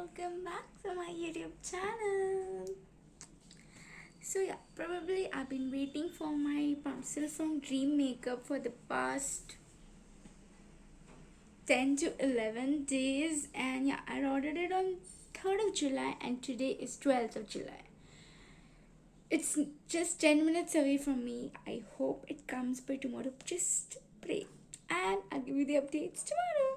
welcome back to my YouTube channel. So yeah, probably I've been waiting for my parcel from Dream Makeup for the past 10 to 11 days, and yeah, I ordered it on 3rd of July and today is 12th of July. It's just 10 minutes away from me. I hope it comes by tomorrow. Just pray and I'll give you the updates tomorrow.